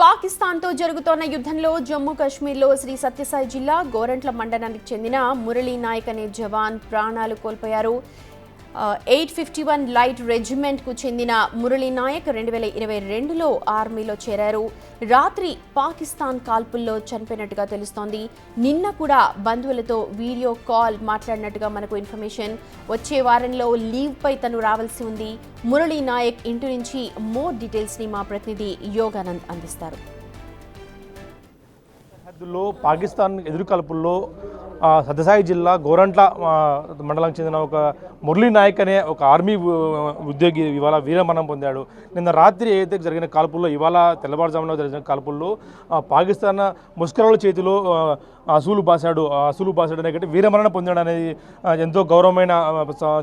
పాకిస్తాన్తో జరుగుతోన్న యుద్ధంలో జమ్మూ కాశ్మీర్లో శ్రీ సత్యసాయి జిల్లా గోరంట్ల మండలానికి చెందిన మురళీ నాయక్ అనే జవాన్ ప్రాణాలు కోల్పోయారు. 851 లైట్ రెజిమెంట్కు చెందిన మురళీ నాయక్ 2022లో ఆర్మీలో చేరారు. రాత్రి పాకిస్తాన్ కాల్పుల్లో చనిపోయినట్టుగా తెలుస్తోంది. నిన్న కూడా బంధువులతో వీడియో కాల్ మాట్లాడినట్టుగా మనకు ఇన్ఫర్మేషన్. వచ్చే వారంలో లీవ్పై తను రావాల్సి ఉంది. మురళీ నాయక్ ఇంటి నుంచి మోర్ డీటెయిల్స్ని మా ప్రతినిధి యోగానంద్ అందిస్తారు. పాకిస్తాన్ ఎదురుకాల్పుల్లో సత్యసాయి జిల్లా గోరంట్ల మండలానికి చెందిన ఒక మురళీ నాయక్ అనే ఒక ఆర్మీ ఉద్యోగి ఇవాళ వీరమరణం పొందాడు. నిన్న రాత్రి ఏదైతే జరిగిన కాల్పుల్లో ఇవాళ తెల్లవారుజామున జరిగిన కాల్పుల్లో పాకిస్తాన్ ముష్కరుల చేతిలో అసూలు బాసాడు అనేది వీరమరణం పొందాడు అనేది ఎంతో గౌరవమైన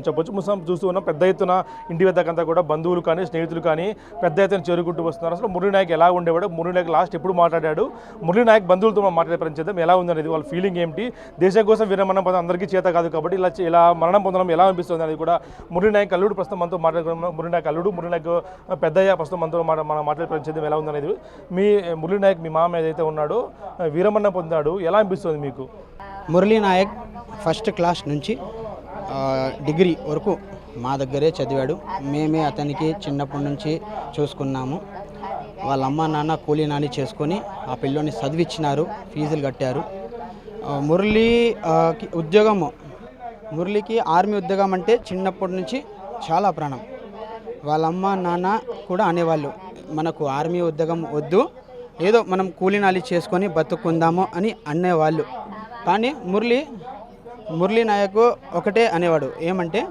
చెప్పొచ్చు. చూస్తూ ఉన్న పెద్ద ఎత్తున ఇంటి వద్దకంతా కూడా బంధువులు కానీ స్నేహితులు కానీ పెద్ద ఎత్తున చేరుకుంటూ వస్తున్నారు. అసలు మురళీ నాయక్ ఎలా ఉండేవాడు, మురళీ నాయక్ లాస్ట్ ఎప్పుడు మాట్లాడాడు, మురళీ నాయక్ బంధువులతో మాట్లాడే పరిచయం ఎలా ఉందనేది, వాళ్ళ ఫీలింగ్ ఏమిటి, దేశం కోసం వీరమరణం పొందడం అందరికీ చేత కాదు కాబట్టి ఇలా మరణం పొందడం ఎలా అనిపిస్తుంది అనేది కూడా మురళీ నాయక్ అల్లుడు ప్రస్తుతం మనతో మాట్లాడుకున్నాం. మురళీ నాయక్ అల్లుడు, మురళీ నాయక్ పెద్దయ్య ప్రస్తుతం మనతో మనం మాట్లాడే పరిచయం ఎలా ఉందనేది. మీ మురళీ నాయక్ మీ మామ ఏదైతే ఉన్నాడో వీరమరణం పొందాడు, ఎలా అనిపిస్తుంది మీకు? మురళీ నాయక్ ఫస్ట్ క్లాస్ నుంచి డిగ్రీ వరకు మా దగ్గరే చదివాడు. మేమే అతనికి చిన్నప్పటి నుంచి చూసుకున్నాము. వాళ్ళ అమ్మ నాన్న కూలీ నాని చేసుకొని ఆ పిల్లోని చదివిచ్చినారు, ఫీజులు కట్టారు. మురళికి ఆర్మీ ఉద్యోగం అంటే చిన్నప్పటి నుంచి చాలా ప్రాణం. వాళ్ళ అమ్మ నాన్న కూడా అనేవాళ్ళు, మనకు ఆర్మీ ఉద్యోగం వద్దు, ఏదో మనం కూలీనాలి చేసుకొని బతుకుందాము అని అనేవాళ్ళు. కానీ మురళీ నాయక్ ఒకటే అనేవాడు, ఏమంటే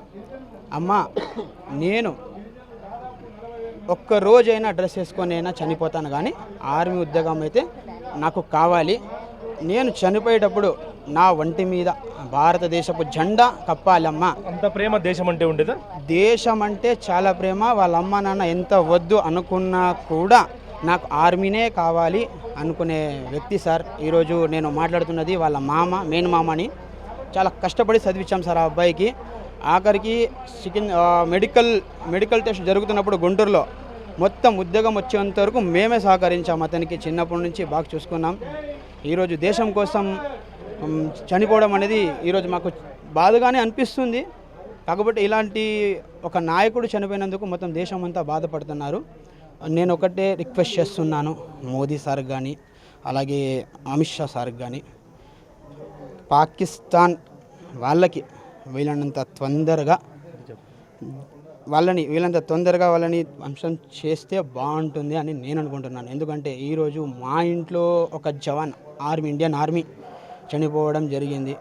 అమ్మ నేను ఒక్కరోజైనా డ్రెస్ వేసుకొని అయినా చనిపోతాను, కానీ ఆర్మీ ఉద్యోగం అయితే నాకు కావాలి. నేను చనిపోయేటప్పుడు నా ఒంటి మీద భారతదేశపు జెండా కప్పాలమ్మా. అంత ప్రేమ దేశం అంటే ఉండేదా? దేశం అంటే చాలా ప్రేమ. వాళ్ళ అమ్మ నాన్న ఎంత వద్దు అనుకున్నా కూడా నాకు ఆర్మీనే కావాలి అనుకునే వ్యక్తి సార్. ఈరోజు నేను మాట్లాడుతున్నది వాళ్ళ మెయిన్ మామని. చాలా కష్టపడి చదివించాం సార్ ఆ అబ్బాయికి. ఆఖరికి మెడికల్ టెస్ట్ జరుగుతున్నప్పుడు గుంటూరులో మొత్తం ఉద్యోగం వచ్చేంత వరకు మేమే సహకరించాం. అతనికి చిన్నప్పటి నుంచి బాగా చూసుకున్నాం. ఈరోజు దేశం కోసం చనిపోవడం అనేది ఈరోజు మాకు బాధగానే అనిపిస్తుంది. కాకపోతే ఇలాంటి ఒక నాయకుడు చనిపోయినందుకు మొత్తం దేశం అంతా బాధపడుతున్నారు. నేను ఒకటే రిక్వెస్ట్ చేస్తున్నాను మోదీ సార్ కానీ అలాగే అమిత్ షా సార్ కానీ, పాకిస్తాన్ వాళ్ళకి వీళ్ళంత తొందరగా వాళ్ళని అంశం చేస్తే బాగుంటుంది అని నేను అనుకుంటున్నాను. ఎందుకంటే ఈరోజు మా ఇంట్లో ఒక జవాన్ ఇండియన్ ఆర్మీ చనిపోవడం జరిగింది.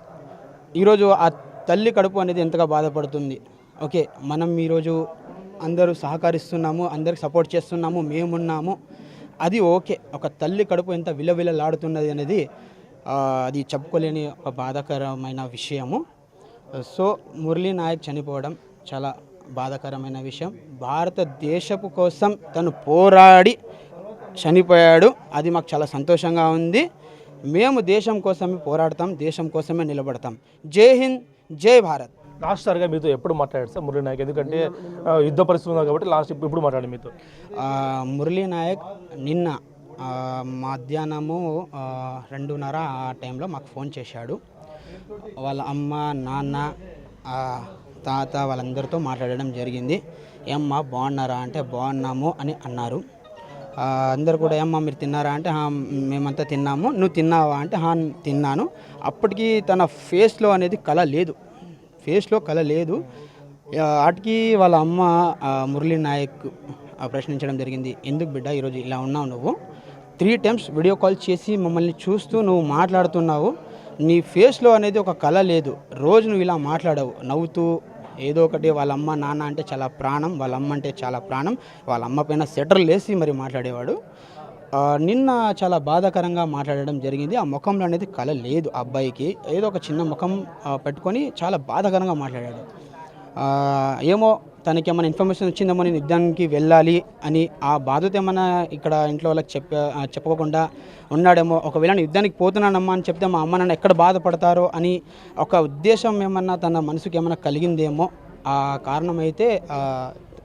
ఈరోజు ఆ తల్లి కడుపు అనేది ఎంతగా బాధపడుతుంది. ఓకే, మనం ఈరోజు అందరూ సహకరిస్తున్నాము, అందరికి సపోర్ట్ చేస్తున్నాము, మేమున్నాము, అది ఓకే. ఒక తల్లి కడుపు ఎంత విలవిలలాడుతున్నది అనేది అది చెప్పుకోలేని ఒక బాధాకరమైన విషయము. సో మురళీ నాయక్ చనిపోవడం చాలా బాధాకరమైన విషయం. భారతదేశపు కోసం తను పోరాడి చనిపోయాడు, అది మాకు చాలా సంతోషంగా ఉంది. మేము దేశం కోసమే పోరాడతాం, దేశం కోసమే నిలబడతాం. జై హింద్, జై భారత్. లాస్ట్ సార్గా మీతో ఎప్పుడు మాట్లాడారు సార్ మురళీ నాయక్? ఎందుకంటే యుద్ధ పరిస్థితి ఉంది కాబట్టి లాస్ట్ ఎప్పుడు మాట్లాడారు మీతో? మురళీ నాయక్ నిన్న మధ్యాహ్నము 2:30 ఆ టైంలో మాకు ఫోన్ చేశాడు. వాళ్ళ అమ్మ నాన్న తాత వాళ్ళందరితో మాట్లాడడం జరిగింది. ఏమ్మా బాగున్నారా అంటే బాగున్నాము అని అన్నారు. అందరు కూడా ఏమ్మా మీరు తిన్నారా అంటే మేమంతా తిన్నాము, నువ్వు తిన్నావా అంటే తిన్నాను. అప్పటికి తన ఫేస్లో కళ లేదు. వాటికి వాళ్ళ అమ్మ మురళీ నాయక్ ప్రశ్నించడం జరిగింది, ఎందుకు బిడ్డ ఈరోజు ఇలా ఉన్నావు, నువ్వు 3 times వీడియో కాల్ చేసి మమ్మల్ని చూస్తూ నువ్వు మాట్లాడుతున్నావు, నీ ఫేస్లో అనేది ఒక కళ లేదు, రోజు నువ్వు ఇలా మాట్లాడవు నవ్వుతూ ఏదో ఒకటి. వాళ్ళ అమ్మ నాన్న అంటే చాలా ప్రాణం, వాళ్ళ అమ్మ అంటే చాలా ప్రాణం. వాళ్ళ అమ్మ పైన సెటర్లు వేసి మరి మాట్లాడేవాడు. నిన్న చాలా బాధాకరంగా మాట్లాడడం జరిగింది. ఆ ముఖంలో అనేది కళ లేదు. ఆ అబ్బాయికి ఏదో ఒక చిన్న ముఖం పెట్టుకొని చాలా బాధాకరంగా మాట్లాడాడు. ఏమో తనకి ఏమైనా ఇన్ఫర్మేషన్ వచ్చిందేమో నేను యుద్ధానికి వెళ్ళాలి అని ఆ బాధతో ఏమైనా ఇక్కడ ఇంట్లో వాళ్ళకి చెప్పుకోకుండా ఉన్నాడేమో. ఒకవేళ నేను యుద్ధానికి పోతున్నానమ్మా అని చెప్తే మా అమ్మ నాన్న ఎక్కడ బాధపడతారో అని ఒక ఉద్దేశం ఏమన్నా తన మనసుకి ఏమైనా కలిగిందేమో. ఆ కారణమైతే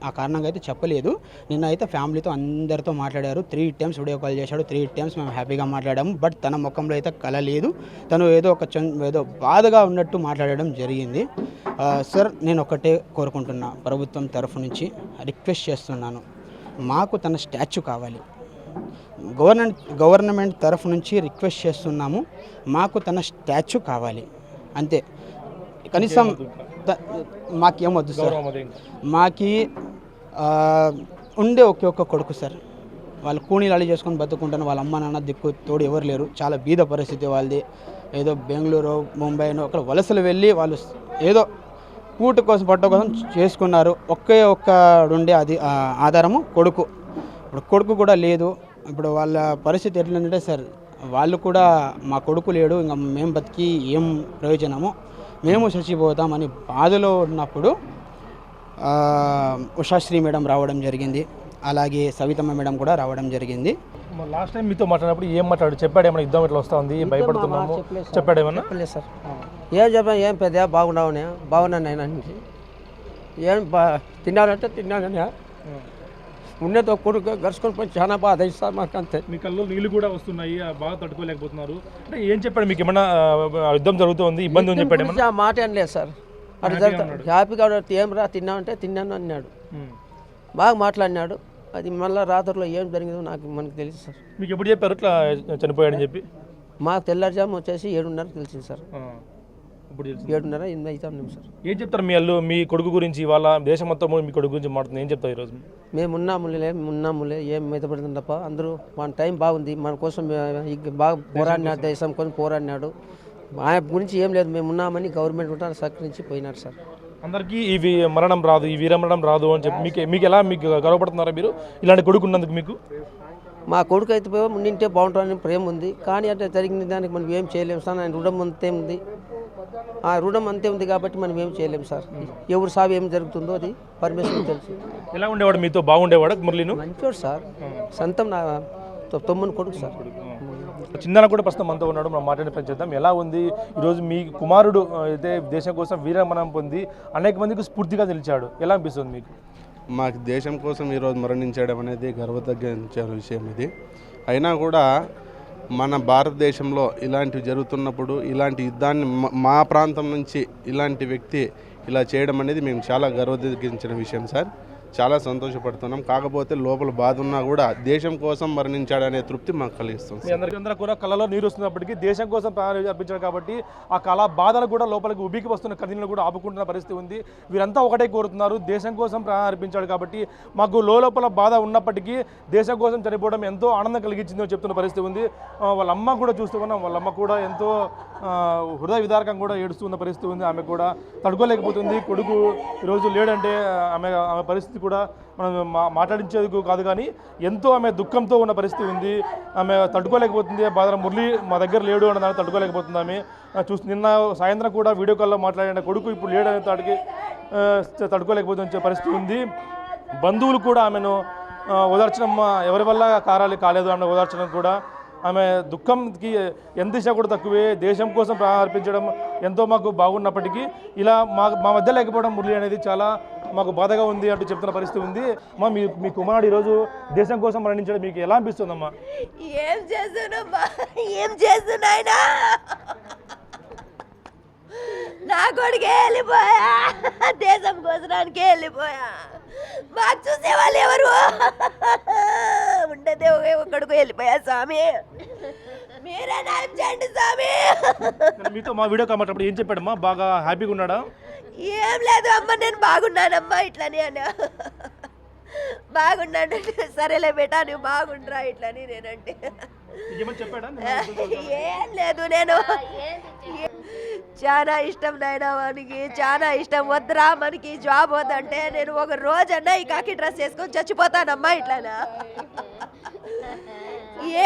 ఆ కారణంగా అయితే చెప్పలేదు. నిన్న అయితే ఫ్యామిలీతో అందరితో మాట్లాడారు. 3 టైమ్స్ వీడియో కాల్ చేశాడు. 3 టైమ్స్ మేము హ్యాపీగా మాట్లాడాము. బట్ తన ముఖంలో అయితే కల లేదు. తను ఏదో బాధగా ఉన్నట్టు మాట్లాడడం జరిగింది. సార్, నేను ఒకటే కోరుకుంటున్నా, ప్రభుత్వం తరఫు నుంచి రిక్వెస్ట్ చేస్తున్నాను, మాకు తన స్టాచ్యూ కావాలి. గవర్నమెంట్ తరఫు నుంచి రిక్వెస్ట్ చేస్తున్నాము, మాకు తన స్టాచ్యూ కావాలి అంతే. కనీసం మాకేమొద్దు సార్. మాకి ఉండే ఒక్క కొడుకు సార్. వాళ్ళు కూనీలు చేసుకొని బతుకుంటాను. వాళ్ళ అమ్మ నాన్న దిక్కు తోడు ఎవరు లేరు. చాలా బీద పరిస్థితి వాళ్ళది. ఏదో బెంగళూరు, ముంబైనో అక్కడ వలసలు వెళ్ళి వాళ్ళు ఏదో పూట కోసం పట్ట కోసం చేసుకున్నారు. ఒక్కడుండే అది ఆధారము కొడుకు. ఇప్పుడు కొడుకు కూడా లేదు. ఇప్పుడు వాళ్ళ పరిస్థితి ఎట్లంటే సార్, వాళ్ళు కూడా మా కొడుకు లేడు, ఇంకా మేము బతికి ఏం ప్రయోజనము, మేము చచ్చిపోతామని బాధలో ఉన్నప్పుడు ఉషాశ్రీ మేడం రావడం జరిగింది. అలాగే సవితమ్మ మేడం కూడా రావడం జరిగింది. లాస్ట్ టైం మీతో మాట్లాడినప్పుడు ఏం మాట్లాడు? చెప్పాడు ఏమన్నా యుద్ధం ఇట్లా వస్తూ ఉంది, భయపడుతున్నాము చెప్పాడేమన్నా? చెప్పలేదు సార్. ఏం చెప్పా, ఏం పెద్ద బాగున్నావునే, బాగున్నాను ఆయన నుంచి. ఏం తిన్నాడంటే తిన్నానని ఉన్నతో కొడుకు గరుచుకొని పోయి చాలా బాధ అయింది సార్ మాకు. అంతే. మీ కళ్ళు నీళ్ళు కూడా వస్తున్నాయి, బాగా తట్టుకోలేకపోతున్నారు అంటే ఏం చెప్పాడు మీకు? ఏమన్నా యుద్ధం జరుగుతుంది, ఇబ్బంది ఉంది చెప్పాడు? ఆ మాట అనలేదు సార్. అటు జరుగుతుంది హ్యాపీగా ఏం రా తిన్నామంటే తిన్నాను అన్నాడు. బాగా మాట్లాడినాడు. అది మళ్ళీ రాత్రిలో ఏం జరిగిందో మనకు తెలుసు సార్. మీకు ఎప్పుడు చెప్పారు ఇట్లా చనిపోయాడని చెప్పి? మాకు తెల్లారుజాము వచ్చేసి 7:30 తెలిసింది సార్. ఇప్పుడు 7:30 8 అవుతాం సార్. ఏం చెప్తారు మీ అల్లు మీ కొడుకు గురించి? వాళ్ళ దేశం మొత్తం మీ కొడుకు గురించి మాట్లాడుతుంది, ఏం చెప్తారు ఈరోజు? మేము ఉన్నాములే ఏం మెతపడుతుంది తప్ప. అందరూ మన టైం బాగుంది, మన కోసం బాగా పోరాడినాడు, దేశం కోసం పోరాడినాడు. ఆయన గురించి ఏం లేదు, మేము ఉన్నామని గవర్నమెంట్ ఉంటాను సహకరించి పోయినారు సార్. అందరికీ ఇవి మరణం రాదు, ఈ వీరమరణం రాదు అని చెప్పి మీకు ఎలా మీకు గర్వపడుతున్నారా మీరు ఇలాంటి కొడుకు ఉన్నందుకు? మీకు మా కొడుకు అయితే ఉండింటే బాగుంటుందని ప్రేమ ఉంది, కానీ అంటే జరిగిన దానికి మనం ఏం చేయలేము సార్. ఆయన రుణం అంతే ఉంది, ఆ రుణం అంతే ఉంది కాబట్టి మనం ఏం చేయలేము సార్. ఎవరు సాగు ఏం జరుగుతుందో అది పరమేశ్వరునికి తెలుసు. ఎలా ఉండేవాడు మీతో? బాగుండేవాడు మురళీను? మంచివాడు సార్, సొంతం నా తమ్ముని కొడుకు సార్. చిన్న కూడా ప్రస్తుతం మనతో ఉన్నాడు, మనం మాట్లాడే పని చేద్దాం. ఎలా ఉంది ఈరోజు మీ కుమారుడు అయితే దేశం కోసం వీరమరణం పొంది అనేక మందికి స్ఫూర్తిగా నిలిచాడు, ఎలా అనిపిస్తుంది మీకు? మాకు దేశం కోసం ఈరోజు మరణించడం అనేది గర్వతగ్గించే విషయం ఇది. అయినా కూడా మన భారతదేశంలో ఇలాంటివి జరుగుతున్నప్పుడు ఇలాంటి యుద్ధాన్ని మా ప్రాంతం నుంచి ఇలాంటి వ్యక్తి ఇలా చేయడం అనేది మేము చాలా గర్వతగ్గించిన విషయం సార్. చాలా సంతోషపడుతున్నాం. కాకపోతే లోపల బాధ ఉన్నా కూడా దేశం కోసం మరణించాడనే తృప్తి మాకు కలిగిస్తుంది. మీ అందరూ కూడా కళలో నీరు వస్తున్నప్పటికీ దేశం కోసం ప్రాణాలు అర్పించారు కాబట్టి ఆ కళ బాధలు కూడా లోపలికి ఉబికి వస్తున్న కథలను కూడా ఆపుకుంటున్న పరిస్థితి ఉంది. వీరంతా ఒకటే కోరుతున్నారు, దేశం కోసం ప్రాణాలు అర్పించాడు కాబట్టి మాకు లోపల బాధ ఉన్నప్పటికీ దేశం కోసం చనిపోవడం ఎంతో ఆనందం కలిగించిందని చెప్తున్న పరిస్థితి ఉంది. వాళ్ళ అమ్మ కూడా చూస్తూ ఉన్నాం, వాళ్ళ అమ్మ కూడా ఎంతో హృదయ విదారకం కూడా ఏడుస్తున్న పరిస్థితి ఉంది. ఆమె కూడా తట్టుకోలేకపోతుంది. కొడుకు ఈరోజు లేడంటే ఆమె పరిస్థితి కూడా మనం మాట్లాడించేందుకు కాదు, కానీ ఎంతో ఆమె దుఃఖంతో ఉన్న పరిస్థితి ఉంది. ఆమె తట్టుకోలేకపోతుంది. బాధ మురళి మా దగ్గర లేడు అన్న దాన్ని తట్టుకోలేకపోతుంది ఆమె. నిన్న సాయంత్రం కూడా వీడియో కాల్లో మాట్లాడిన కొడుకు ఇప్పుడు లేడు అనే తాడికి తట్టుకోలేకపోతున్న పరిస్థితి ఉంది. బంధువులు కూడా ఆమెను ఓదార్చడం ఎవరి వల్ల కాలేదు అన్న ఓదార్చడం కూడా ఆమె దుఃఖంకి ఎంత దిశ కూడా తక్కువే. దేశం కోసం అర్పించడం ఎంతో మాకు బాగున్నప్పటికీ ఇలా మా మధ్య లేకపోవడం మురళి అనేది చాలా మాకు బాధగా ఉంది అంటూ చెప్తున్న పరిస్థితి ఉంది. అమ్మా, మీ కుమారుడు ఈరోజు దేశం కోసం మరణించడం మీకు ఎలా అనిపిస్తుందమ్మా? ఏం చేస్తున్నాయినా నా కొడుకే వెళ్ళిపోయా, దేశం కోసడానికే వెళ్ళిపోయా. మాకు చూసేవాళ్ళు ఎవరు ఉండదే, ఒక్కడికి వెళ్ళిపోయా. స్వామి మీరే న్యాయం చేయండి స్వామి. మీతో మా వీడియో కామన్నప్పుడు ఏం చెప్పాడమ్మా? బాగా హ్యాపీగా ఉన్నాడా? ఏం లేదు అమ్మ, నేను బాగున్నానమ్మా ఇట్లని అన్నా. బాగున్నాడు. సరేలే బేటా నువ్వు బాగుండ్రా ఇట్లని నేనంటే ఏం లేదు. నేను చాలా ఇష్టం నాయన, మనకి చాలా ఇష్టం. వద్దురా మనకి జాబ్ వద్దంటే నేను ఒక రోజన్నా ఈ కాకి డ్రెస్ వేసుకొని చచ్చిపోతానమ్మా ఇట్లానా.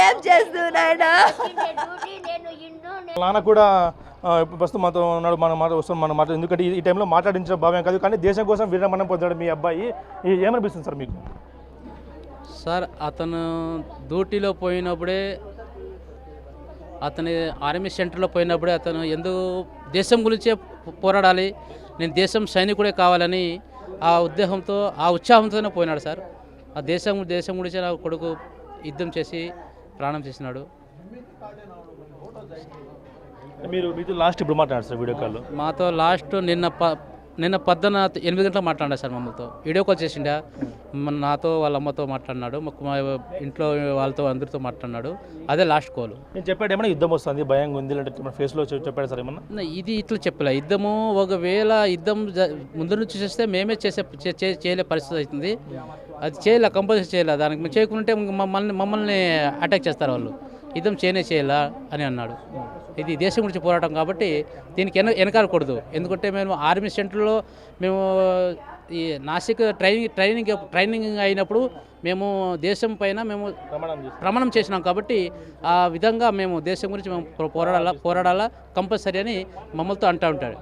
ఏం చేస్తూ నాయనా? నాన్న కూడా ప్రస్తుతం మనతో ఉన్నాడు. మనం మాట ఎందుకంటే ఈ టైంలో మాట్లాడించడం భావ్యం కాదు, కానీ దేశం కోసం వీరమరణం పొందాడు మీ అబ్బాయి. ఏమనిపిస్తుంది సార్ మీకు? సార్, అతను డ్యూటీలో పోయినప్పుడే, అతని ఆర్మీ సెంటర్లో పోయినప్పుడే అతను ఎందుకు దేశం గురించే పోరాడాలి, నేను దేశం సైనికుడే కావాలని ఆ ఉద్దేశంతో ఆ ఉత్సాహంతోనే పోయినాడు సార్. ఆ దేశం గురించి నా కొడుకు యుద్ధం చేసి ప్రాణం చేసినాడు. మీతో లాస్ట్ ఇప్పుడు మాట్లాడారు సార్ వీడియో కాల్లో? మాతో లాస్ట్ నిన్న 8 గంటలకు మాట్లాడారు సార్. మమ్మల్తో వీడియో కాల్ చేసిండా, నాతో వాళ్ళ అమ్మతో మాట్లాడినాడు, మా ఇంట్లో వాళ్ళతో అందరితో మాట్లాడినాడు. అదే లాస్ట్ కాల్. నేను చెప్పాడు ఏమన్నా యుద్ధం వస్తుంది, భయంగా ఉంది అంటే మన ఫేస్లో చెప్పాడు సార్ ఏమన్నా? ఇది ఇట్లా చెప్పలే. యుద్ధము ఒకవేళ యుద్ధం ముందు నుంచి చేస్తే మేమే చేయలే పరిస్థితి అవుతుంది. అది చేయలే, కంపల్సరీ చేయలే. దానికి మేము చేయకుంటే మమ్మల్ని అటాక్ చేస్తారు వాళ్ళు. యుద్ధం చేయాలా అని అన్నాడు. ఇది దేశం గురించి పోరాటం కాబట్టి దీనికి వెనకాలకూడదు. ఎందుకంటే మేము ఆర్మీ సెంటర్లో మేము ఈ నాసిక్ ట్రైనింగ్ అయినప్పుడు మేము దేశం పైన మేము ప్రమాణం చేసినాం కాబట్టి ఆ విధంగా మేము దేశం గురించి మేము పోరాడాలా కంపల్సరీ అని మమ్మల్తో అంటూ ఉంటాడు.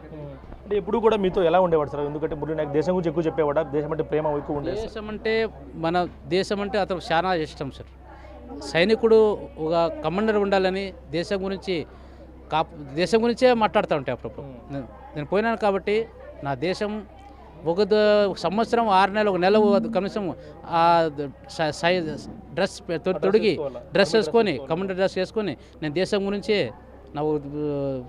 అంటే ఎప్పుడు కూడా మీతో ఎలా ఉండేవాడు సార్? ఎందుకంటే మురళీ నాయక్ దేశం గురించి ఎక్కువ చెప్పేవాడా? దేశం అంటే ప్రేమ ఎక్కువ ఉండేది? దేశం అంటే అతను చాలా ఇష్టం సార్. సైనికుడు ఒక కమాండర్ ఉండాలని దేశం గురించే మాట్లాడుతూ ఉంటాయి అప్పుడప్పుడు. నేను పోయినాను కాబట్టి నా దేశం ఒక సంవత్సరం 6 నెలలు, ఒక నెల కనీసం ఆ డ్రెస్ వేసుకొని కమాండర్ డ్రెస్ వేసుకొని నేను దేశం గురించే నాకు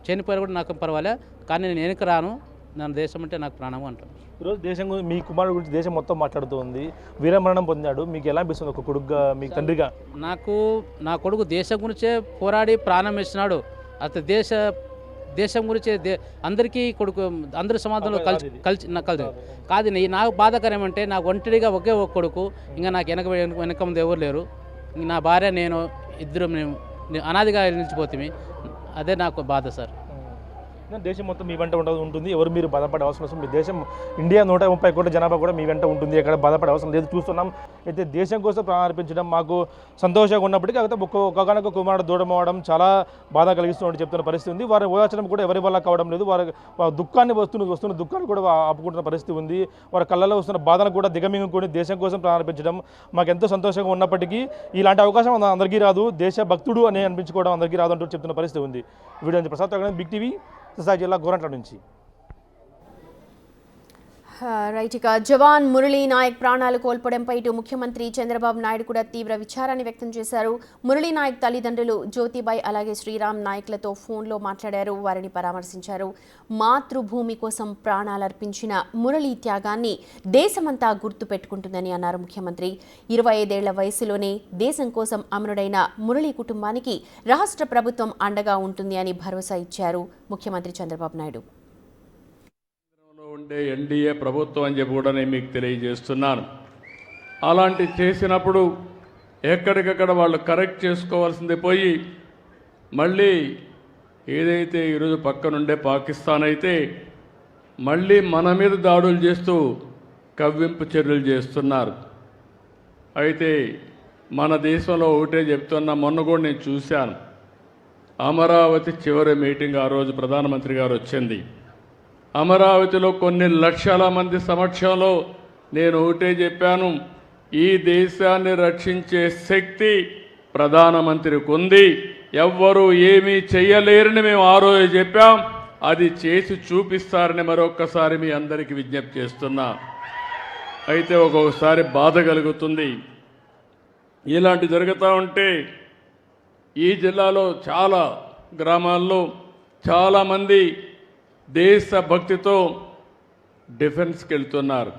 చనిపోయినా కూడా నాకు పర్వాలే, కానీ నేను వెనక రాను, నా దేశం అంటే నాకు ప్రాణము అంటాను. ఈరోజు దేశం గురించి, మీ కుమారుడు గురించి దేశం మొత్తం మాట్లాడుతూ ఉంది. వీరమరణం పొందాడు. మీకు ఎలా అనిపిస్తుంది ఒక కొడుకుగా, మీ తండ్రిగా? నా కొడుకు దేశం గురించే పోరాడి ప్రాణం ఇచ్చినాడు. అతను దేశం గురించి అందరికీ కొడుకు, అందరి సమాజంలో కలిసి కాదు. నాకు బాధాకరం ఏమంటే నాకు ఒంటరిగా ఒకే ఒక కొడుకు, ఇంకా నాకు వెనక ముందు ఎవరు లేరు. నా భార్య నేను ఇద్దరు అనాదిగా నిలిచిపోతుంది. అదే నాకు బాధ సార్. దేశం మొత్తం మీ వెంట ఉంటుంది. ఎవరు మీరు బాధపడే అవసరం లేదు. మీ దేశం ఇండియా 130 కోట్ల జనాభా కూడా మీ వెంట ఉంటుంది. ఎక్కడ బాధపడే అవసరం లేదు. చూస్తున్నాం అయితే దేశం కోసం ప్రాణం అర్పించడం మాకు సంతోషంగా ఉన్నప్పటికీ కాకపోతే ఒక్కొక్క కుమారుడు దూరం అవ్వడం చాలా బాధ కలిగిస్తున్నట్టు చెప్తున్న పరిస్థితి ఉంది. వారి ఓదార్చడం కూడా ఎవరి వల్ల కావడం లేదు. వారి దుఃఖాన్ని వస్తున్న దుఃఖాన్ని కూడా ఆపుకుంటున్న పరిస్థితి ఉంది. వారి కళ్ళలో వస్తున్న బాధను కూడా దిగమింగుకొని దేశం కోసం ప్రాణం అర్పించడం మాకు ఎంతో సంతోషంగా ఉన్నప్పటికీ ఇలాంటి అవకాశం అందరికీ రాదు. దేశ భక్తుడు అని అనిపించుకోవడం అందరికీ రాదు అంటూ చెప్తున్న పరిస్థితి ఉంది. వీడియో నుంచి ప్రసాద్, బిగ్ టీవీ, సత్యసాయి జిల్లా గోరంట్ల నుంచి. రైట్. ఇక జవాన్ మురళీ నాయక్ ప్రాణాలు కోల్పోవడంపై ఇటు ముఖ్యమంత్రి చంద్రబాబు నాయుడు కూడా తీవ్ర విచారాన్ని వ్యక్తం చేశారు. మురళీ నాయక్ తల్లిదండ్రులు జ్యోతిబాయ్ అలాగే శ్రీరామ్ నాయక్లతో ఫోన్లో మాట్లాడారు. వారిని పరామర్శించారు. మాతృభూమి కోసం ప్రాణాలర్పించిన మురళీ త్యాగాన్ని దేశమంతా గుర్తుపెట్టుకుంటుందని అన్నారు ముఖ్యమంత్రి. 25 ఏళ్ల వయసులోనే దేశం కోసం అమరుడైన మురళీ కుటుంబానికి రాష్ట్ర ప్రభుత్వం అండగా ఉంటుంది అని భరోసా ఇచ్చారు ముఖ్యమంత్రి చంద్రబాబు నాయుడు. ఉండే ఎన్డీఏ ప్రభుత్వం అని చెప్పి కూడా నేను మీకు తెలియజేస్తున్నాను. అలాంటి చేసినప్పుడు ఎక్కడికక్కడ వాళ్ళు కరెక్ట్ చేసుకోవాల్సింది పోయి మళ్ళీ ఏదైతే ఈరోజు పక్కనుండే పాకిస్తాన్ అయితే మళ్ళీ మన మీద దాడులు చేస్తూ కవ్వింపు చర్యలు చేస్తున్నారు. అయితే మన దేశంలో ఒకటే చెప్తున్నా, మొన్న కూడా నేను చూశాను. అమరావతి చివరి మీటింగ్ ఆ రోజు ప్రధానమంత్రి గారు వచ్చింది. అమరావతిలో కొన్ని లక్షల మంది సమక్షంలో నేను ఒకటే చెప్పాను, ఈ దేశాన్ని రక్షించే శక్తి ప్రధానమంత్రికి ఉంది, ఎవ్వరూ ఏమీ చెయ్యలేరని మేము ఆ రోజు చెప్పాం. అది చేసి చూపిస్తారని మరొక్కసారి మీ అందరికీ విజ్ఞప్తి చేస్తున్నా. అయితే ఒక్కొక్కసారి బాధ కలుగుతుంది. ఇలాంటి జరుగుతూ ఉంటే ఈ జిల్లాలో చాలా గ్రామాల్లో చాలామంది దేశభక్తితో డిఫెన్స్కి వెళ్తున్నారు.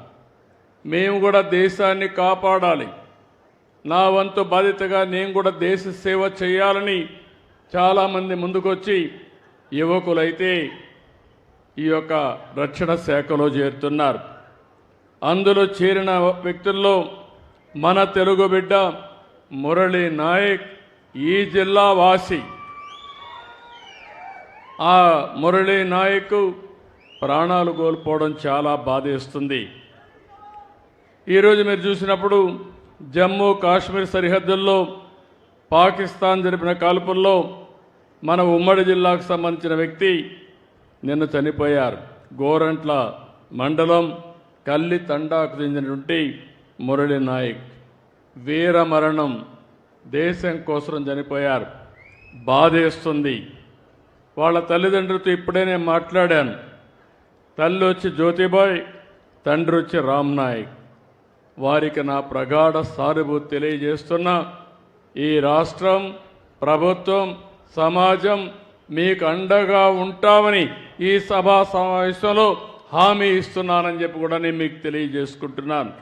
మేము కూడా దేశాన్ని కాపాడాలి, నా వంతు బాధ్యతగా నేను కూడా దేశ సేవ చేయాలని చాలామంది ముందుకొచ్చి యువకులైతే ఈ యొక్క రక్షణ శాఖలో చేరుతున్నారు. అందులో చేరిన వ్యక్తుల్లో మన తెలుగు బిడ్డ మురళీ నాయక్ ఈ జిల్లా వాసి. ఆ మురళీ నాయక్ ప్రాణాలు కోల్పోవడం చాలా బాధేస్తుంది. ఈరోజు మీరు చూసినప్పుడు జమ్మూ కాశ్మీర్ సరిహద్దుల్లో పాకిస్తాన్ జరిపిన కాల్పుల్లో మన ఉమ్మడి జిల్లాకు సంబంధించిన వ్యక్తి నిన్న చనిపోయారు. గోరంట్ల మండలం కల్లి తండాకు చెందినటువంటి మురళీ నాయక్ వీర మరణం, దేశం కోసం చనిపోయారు. బాధేస్తుంది. వాళ్ళ తల్లిదండ్రులతో ఇప్పుడే నేను మాట్లాడాను. తల్లి వచ్చి జ్యోతిబాయ్, తండ్రి వచ్చి రామ్ నాయక్. వారికి నా ప్రగాఢ సానుభూతి తెలియజేస్తున్నా. ఈ రాష్ట్రం, ప్రభుత్వం, సమాజం మీకు అండగా ఉంటామని ఈ సభా సమావేశంలో హామీ ఇస్తున్నానని చెప్పి కూడా నేను మీకు తెలియజేసుకుంటున్నాను.